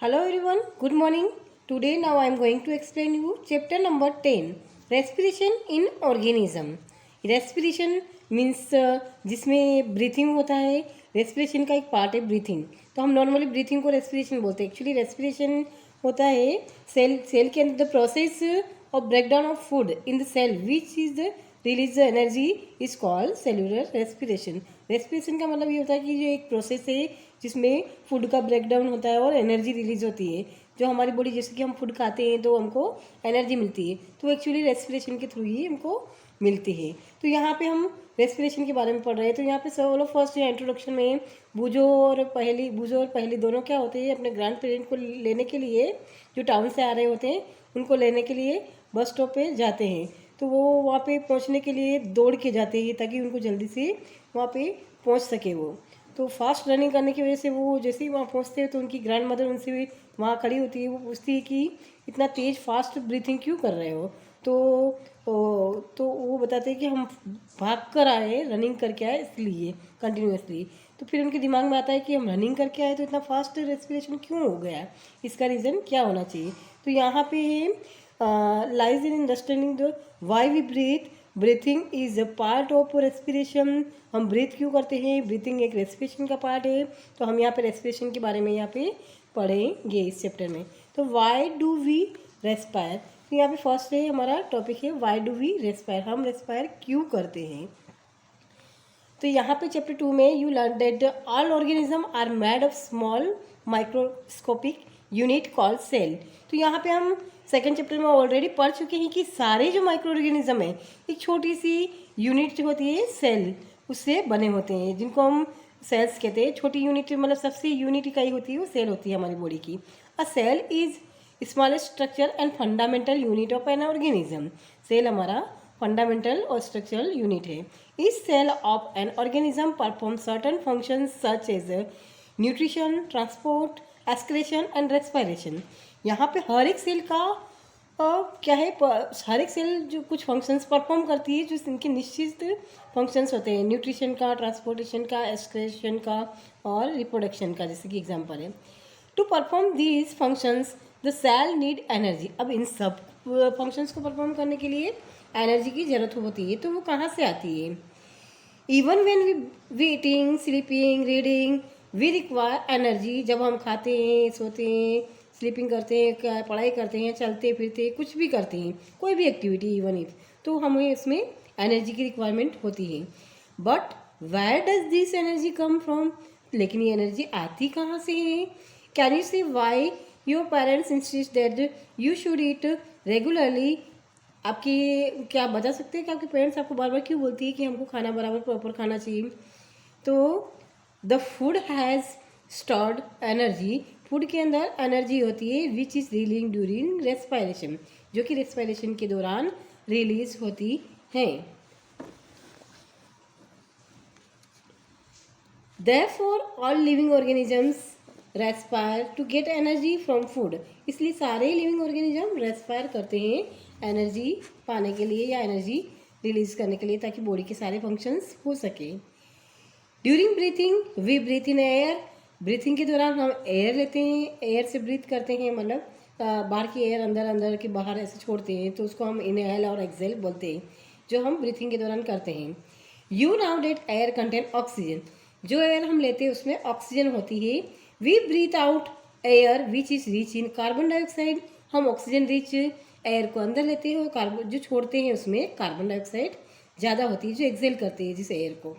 Hello everyone, good morning. Today now I am going to explain you chapter number 10 respiration in organism. Respiration means जिसमें breathing होता है. Respiration का एक part है breathing. तो हम नॉर्मली ब्रीथिंग को रेस्पिरेशन बोलते हैं. एक्चुअली रेस्पिरेशन होता है सेल के अंदर the process of breakdown of food in the cell which is the release the energy is called cellular respiration. Respiration का मतलब ये होता है कि जो एक प्रोसेस है जिसमें फूड का ब्रेकडाउन होता है और एनर्जी रिलीज होती है. जो हमारी बॉडी जैसे कि हम फूड खाते हैं तो हमको एनर्जी मिलती है, तो एक्चुअली रेस्पिरेशन के थ्रू ही हमको मिलती है. तो यहाँ पे हम रेस्पिरेशन के बारे में पढ़ रहे हैं. तो यहाँ पे चलो फर्स्ट इंट्रोडक्शन में बूझो और पहली दोनों क्या होते हैं, अपने ग्रैंड पेरेंट को लेने के लिए जो टाउन से आ रहे होते हैं उनको लेने के लिए बस स्टॉप पे जाते हैं. तो वो वहाँ पे पहुँचने के लिए दौड़ के जाते हैं ताकि उनको जल्दी से वहाँ पे पहुँच सके. वो तो फास्ट रनिंग करने की वजह से वो जैसे ही वहाँ पहुँचते हैं तो उनकी ग्रैंड मदर उनसे भी वहाँ खड़ी होती है. वो पूछती है कि इतना तेज़ फास्ट ब्रीथिंग क्यों कर रहे हो. तो वो बताते हैं कि हम भाग कर आए, रनिंग करके आए इसलिए कंटिन्यूसली. तो फिर उनके दिमाग में आता है कि हम रनिंग करके आए तो इतना फास्ट रेस्पिरेशन क्यों हो गया, इसका रीज़न क्या होना चाहिए. तो यहाँ पे lies in understanding the why we breathe. Breathing is a part of respiration. हम ब्रीथ क्यों करते हैं, ब्रीथिंग एक रेस्पिरेशन का पार्ट है. तो हम यहाँ पे रेस्पिरेशन के बारे में यहाँ पे पढ़ेंगे इस चैप्टर में. तो वाई डू वी रेस्पायर. तो यहाँ पे फर्स्ट है हमारा टॉपिक है वाई डू वी रेस्पायर. हम रेस्पायर क्यों करते हैं. तो यहाँ पे चैप्टर 2 में you learn that all organism are made of small microscopic unit called cell. तो यहाँ पे हम सेकेंड चैप्टर में ऑलरेडी पढ़ चुके हैं कि सारे जो माइक्रो ऑर्गेनिज्म है एक छोटी सी यूनिट जो होती है सेल उससे बने होते हैं, जिनको हम सेल्स कहते हैं. छोटी यूनिट मतलब सबसे यूनिट इकाई होती है वो सेल होती है हमारी बॉडी की. A cell is smallest structure and fundamental unit of an organism. Cell हमारा फंडामेंटल और स्ट्रक्चरल यूनिट है. Each cell of an organism performs certain functions such as nutrition, transport, excretion and respiration. यहाँ पे हर एक cell का क्या है, हर एक सेल जो कुछ फंक्शंस परफॉर्म करती है, जो इनके निश्चित फंक्शंस होते हैं. न्यूट्रिशन का, ट्रांसपोर्टेशन का, एक्सक्रेशन का और रिप्रोडक्शन का, जैसे कि एग्जांपल है. To perform these functions the cell need energy. अब इन सब फंक्शंस को परफॉर्म करने के लिए एनर्जी की ज़रूरत होती है. तो वो कहाँ से आती है. Even when we eating, sleeping, reading we require energy. जब हम खाते हैं, सोते हैं, स्लीपिंग करते हैं, पढ़ाई करते हैं, चलते फिरते कुछ भी करते हैं, कोई भी एक्टिविटी इवन इफ, तो हमें इसमें एनर्जी की रिक्वायरमेंट होती है. But where does this energy come from. लेकिन ये एनर्जी आती कहाँ से है. Can you say why your parents insist that you should eat regularly. आपकी क्या आप बता सकते हैं कि आपके पेरेंट्स आपको बार बार क्यों बोलती है कि हमको खाना बराबर प्रॉपर खाना चाहिए. तो the food has stored energy. Food के अंदर एनर्जी होती है which is release during respiration, जो कि रेस्पायरेशन के दौरान रिलीज होती है. Therefore all living organisms respire to get energy from food. इसलिए सारे लिविंग ऑर्गेनिज्म रेस्पायर करते हैं एनर्जी पाने के लिए या एनर्जी रिलीज करने के लिए, ताकि बॉडी के सारे फंक्शंस हो सके. During breathing we breathe in air. Breathing के दौरान हम एयर लेते हैं, एयर से ब्रीथ करते हैं, मतलब बाहर की एयर अंदर के बाहर ऐसे छोड़ते हैं, तो उसको हम इनहेल और एक्सेल बोलते हैं, जो हम ब्रीथिंग के दौरान करते हैं. You know that air contain oxygen. जो एयर हम लेते हैं उसमें ऑक्सीजन होती है. We breathe out air which is rich in carbon dioxide. हम ऑक्सीजन रिच एयर को अंदर लेते हैं और कार्बन जो छोड़ते हैं उसमें कार्बन डाइऑक्साइड ज़्यादा होती है, जो एक्सेल करते हैं जिस एयर को.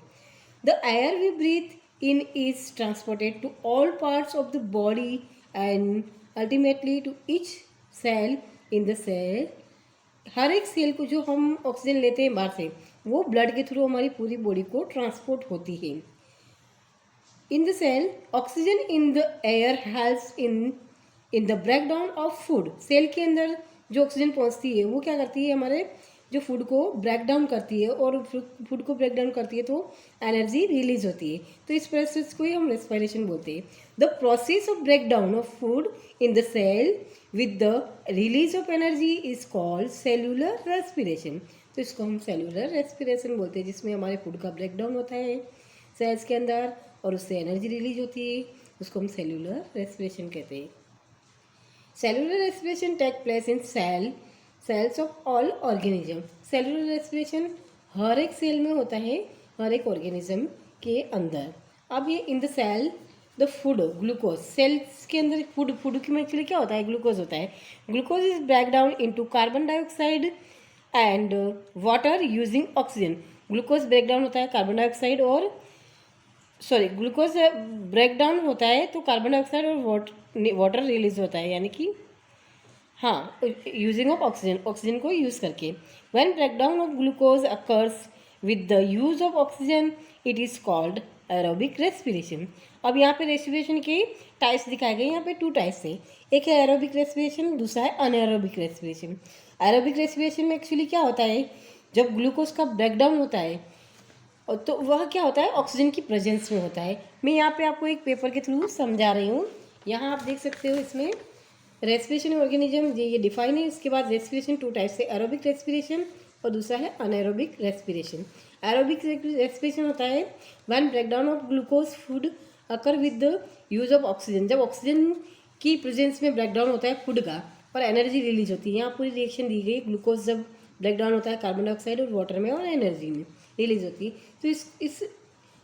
The air we breathe in is transported to all parts of the body and ultimately to each cell in the cell. हर एक सेल को जो हम ऑक्सीजन लेते हैं बाहर से, वो ब्लड के थ्रू हमारी पूरी बॉडी को ट्रांसपोर्ट होती है. In the cell, oxygen in the air helps in the breakdown of food. Cell के अंदर जो ऑक्सीजन पहुंचती है वो क्या करती है, हमारे जो फूड को ब्रेक डाउन करती है, और फूड को ब्रेक डाउन करती है तो एनर्जी रिलीज होती है. तो इस प्रोसेस को ही हम रेस्पिरेशन बोलते हैं. The process of break down of food in the cell with the release of energy is called cellular respiration. तो इसको हम सेलुलर रेस्पिरेशन बोलते हैं, जिसमें हमारे फूड का ब्रेक डाउन होता है सेल्स के अंदर और उससे एनर्जी रिलीज होती है. उसको हम सेलुलर रेस्पिरेशन कहते हैं. Cellular respiration take place in cells of all organism. Cellular respiration हर एक सेल में होता है, हर एक ऑर्गेनिज्म के अंदर। अब ये in the cell the food glucose, cells के अंदर फूड की एक्चुअली क्या होता है, ग्लूकोज होता है। Glucose is break down into carbon dioxide and water using oxygen. Glucose break down होता है कार्बन डाइऑक्साइड और ग्लूकोज ब्रेक डाउन होता है तो कार्बन डाइऑक्साइड और वाटर रिलीज होता है, यानी कि हाँ, यूजिंग ऑफ ऑक्सीजन, ऑक्सीजन को यूज़ करके। When break down of glucose occurs with the use of oxygen it is called aerobic respiration. अब यहाँ पे रेस्पिरेशन के टाइप्स दिखाए गए, यहाँ पे 2 टाइप्स हैं। एक है एरोबिक रेस्पिरेशन, दूसरा है अनएरोबिक रेस्पिरेशन। एरोबिक रेस्पिरेशन में एक्चुअली क्या होता है, जब ग्लूकोज का ब्रेकडाउन होता है तो वह क्या होता है, ऑक्सीजन की प्रेजेंस में होता है। मैं यहाँ पे आपको एक पेपर के थ्रू समझा रही हूँ। यहाँ आप देख सकते हो, इसमें रेस्पिरेशन ऑर्गेनिज्म ये डिफाइन है। इसके बाद रेस्पिरेशन 2 टाइप्स है, एरोबिक रेस्पिरेशन और दूसरा है अनएरोबिक रेस्पिरेशन। एरोबिक रेस्पिरेशन होता है when breakdown of glucose food occur with the use of oxygen. जब ऑक्सीजन की प्रेजेंस में ब्रेकडाउन होता है फूड का और एनर्जी रिलीज होती है। यहाँ पूरी रिएक्शन दी गई, ग्लूकोज जब ब्रेकडाउन होता है कार्बन डाइऑक्साइड और वाटर में और एनर्जी में रिलीज होती है, तो इस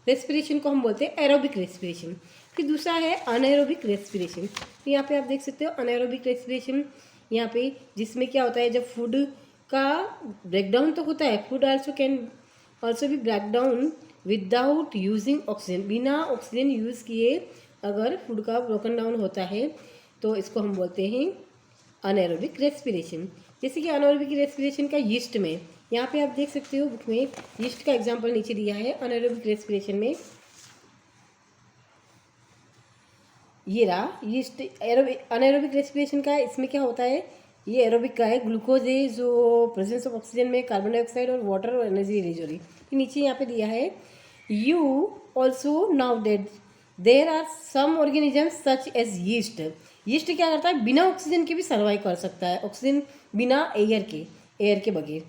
रेस्पिरेशन को हम बोलते हैं एरोबिक रेस्पिरेशन। फिर दूसरा है अनएरोबिक रेस्पिरेशन। तो यहाँ पे आप देख सकते हो अनएरोबिक रेस्पिरेशन, यहाँ पे जिसमें क्या होता है, जब फूड का ब्रेकडाउन तो होता है, फूड आल्सो कैन ऑल्सो भी ब्रेकडाउन विदाउट यूजिंग ऑक्सीजन। बिना ऑक्सीजन यूज़ किए अगर फूड का ब्रोकन डाउन होता है तो इसको हम बोलते हैं अनएरोबिक रेस्पिरेशन। जैसे कि अनएरोबिक रेस्पिरेशन का यीस्ट में, यहाँ पे आप देख सकते हो बुक में यीस्ट का एग्जांपल नीचे दिया है। अनएरोबिक रेस्पिरेशन में ये रहा यीस्ट। अनएरोबिक रेस्पिरेशन का इसमें क्या होता है, ये एरोबिक का है। ग्लूकोज है जो प्रेजेंस ऑफ ऑक्सीजन में कार्बन डाइऑक्साइड और वाटर और एनर्जी रिलीज हो रही। नीचे यहाँ पे दिया है you also know that there are some organisms such as yeast. Yeast क्या करता है, बिना ऑक्सीजन के भी सर्वाइव कर सकता है, ऑक्सीजन बिना एयर के बगैर।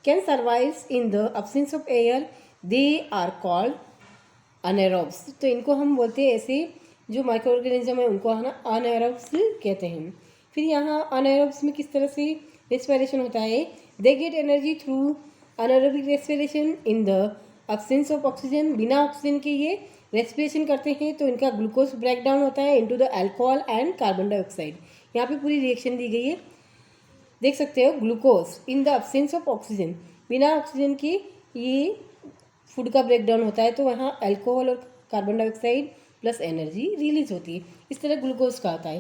Can survives in the absence of air, they are called anaerobes. तो इनको हम बोलते हैं, ऐसे जो माइक्रो ऑर्गेनिज्म है उनको है ना अनएरोब्स कहते हैं। फिर यहाँ अनएरोब्स में किस तरह से रेस्पिरेशन होता है, they get energy through anaerobic respiration in the absence of oxygen. बिना ऑक्सीजन के ये रेस्पिरेशन करते हैं तो इनका ग्लूकोज ब्रेक डाउन होता है into the alcohol and carbon dioxide. यहाँ पे पूरी रिएक्शन दी गई है, देख सकते हो। Glucose in the absence of oxygen, बिना ऑक्सीजन के ये फूड का ब्रेक डाउन होता है तो वहाँ अल्कोहल और carbon dioxide plus energy release होती है। इस तरह ग्लूकोज का आता है।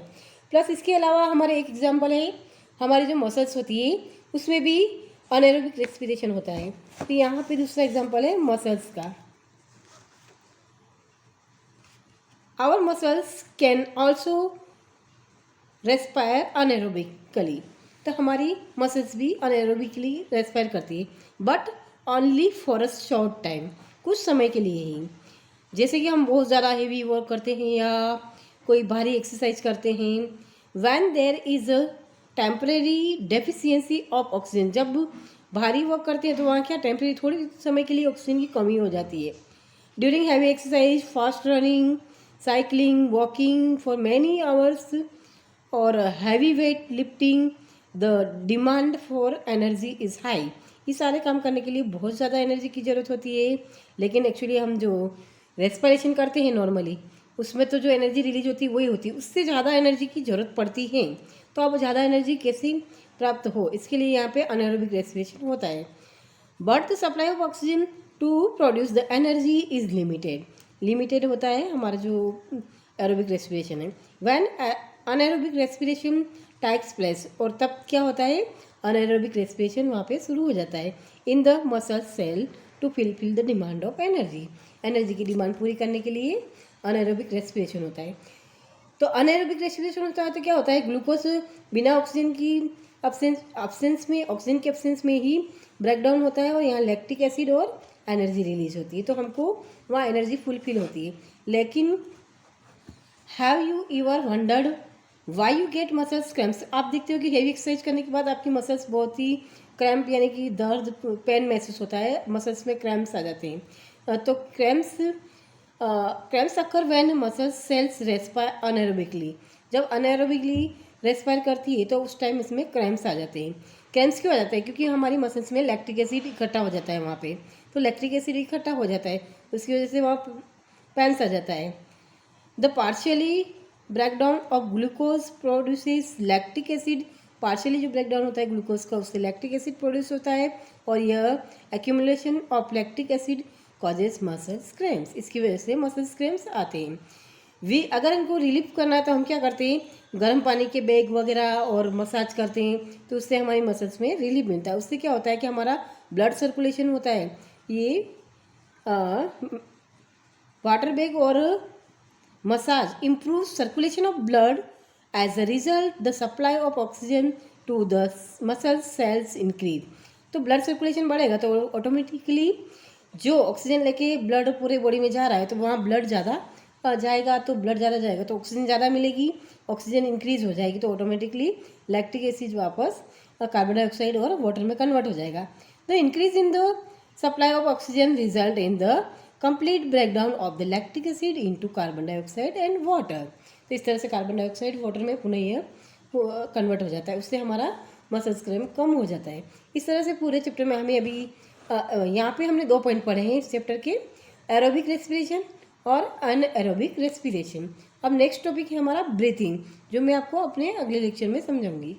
प्लस इसके अलावा हमारे एक एग्जाम्पल है, हमारी जो मसल्स होती है उसमें भी अनएरोबिक रेस्पिरेशन होता है। तो यहाँ पे दूसरा एग्जाम्पल है मसल्स का। Our muscles can also respire anaerobically. तो हमारी मसल्स भी अनएरोबिकली रेस्पायर करती है, but only for a short time, कुछ समय के लिए ही। जैसे कि हम बहुत ज़्यादा हेवी वर्क करते हैं या कोई भारी एक्सरसाइज करते हैं, when there is a temporary deficiency of oxygen. जब भारी वर्क करते हैं तो वहाँ क्या टेम्परेरी थोड़ी समय के लिए ऑक्सीजन की कमी हो जाती है। During heavy exercise, fast running, cycling, walking for many hours और heavy weight lifting, the demand for energy is high. ये सारे काम करने के लिए बहुत ज़्यादा एनर्जी की ज़रूरत होती है, लेकिन एक्चुअली हम जो रेस्पिरेशन करते हैं नॉर्मली, उसमें तो जो एनर्जी रिलीज होती है वही होती है, उससे ज़्यादा एनर्जी की ज़रूरत पड़ती है। तो अब ज़्यादा एनर्जी कैसे प्राप्त हो, इसके लिए यहाँ पे अनएरोबिक रेस्पिरेशन होता है। But the supply of oxygen to produce the energy is limited होता है हमारा जो एरोबिक रेस्पिरेशन है। When anaerobic respiration takes place, और तब क्या होता है, अनएरोबिक रेस्पिरेशन वहाँ पे शुरू हो जाता है in the muscle cell to fill the demand of energy. Energy की डिमांड पूरी करने के लिए अनएरोबिक रेस्पिरेशन होता है। तो अनएरोबिक रेस्पिरेशन होता है तो क्या होता है, ग्लूकोज बिना ऑक्सीजन की ऑक्सीजन के एब्सेंस में ही ब्रेकडाउन होता है और यहाँ लैक्टिक एसिड और एनर्जी रिलीज होती है, तो हमको वहाँ एनर्जी फुलफिल होती है। लेकिन have you ever wondered why you get muscles cramps. आप देखते हो कि हेवी एक्सरसाइज करने के बाद आपकी मसल्स बहुत ही क्रैम्प यानी कि दर्द पेन महसूस होता है, मसल्स में क्रैम्प्स आ जाते हैं। तो cramps occur when muscle cells respire anaerobically. जब अनएरोबिकली रेस्पायर करती है तो उस टाइम इसमें क्रैम्प्स आ जाते हैं। क्रैम्प्स क्यों आ जाता है? क्योंकि हमारी मसल्स में लैक्टिक एसिड इकट्ठा हो जाता है वहाँ पे, तो लैक्टिक एसिड इकट्ठा हो जाता है, उसकी वजह से वहाँ पेन्स आ जाता है। The partially breakdown of glucose produces lactic acid. Partially जो ब्रेकडाउन होता है ग्लूकोज का, उससे लैक्टिक एसिड प्रोड्यूस होता है, और यह accumulation of lactic acid causes muscles cramps. इसकी वजह से मसल्स क्रैम्प्स आते हैं। अगर इनको रिलीव करना है तो हम क्या करते हैं, गर्म पानी के बैग वगैरह और मसाज करते हैं, तो उससे हमारी मसल्स में रिलीफ मिलता है। उससे क्या होता है कि हमारा ब्लड सर्कुलेशन होता है, ये वाटर बैग और massage improves circulation of blood. As a result, the supply of oxygen to the muscle cells increase. तो ब्लड सर्कुलेशन बढ़ेगा तो ऑटोमेटिकली जो ऑक्सीजन लेके ब्लड पूरे बॉडी में जा रहा है तो वहाँ ब्लड ज़्यादा जाएगा, तो ब्लड ज़्यादा जाएगा तो ऑक्सीजन ज़्यादा मिलेगी, ऑक्सीजन इंक्रीज हो जाएगी, तो ऑटोमेटिकली लैक्टिक एसिड वापस कार्बन डाइऑक्साइड और वाटर में कन्वर्ट हो जाएगा। The increase in the supply of oxygen result in the complete breakdown of the lactic acid into carbon dioxide and water. तो इस तरह से कार्बन डाइऑक्साइड वाटर में पुनः यह कन्वर्ट हो जाता है, उससे हमारा मसल्स क्रैम्प कम हो जाता है। इस तरह से पूरे चैप्टर में हमें अभी यहाँ पे हमने 2 पॉइंट पढ़े हैं इस चैप्टर के, एरोबिक रेस्पिरेशन और अनएरोबिक रेस्पिरेशन। अब नेक्स्ट टॉपिक है हमारा ब्रीथिंग, जो मैं आपको अपने अगले लेक्चर में समझाऊंगी।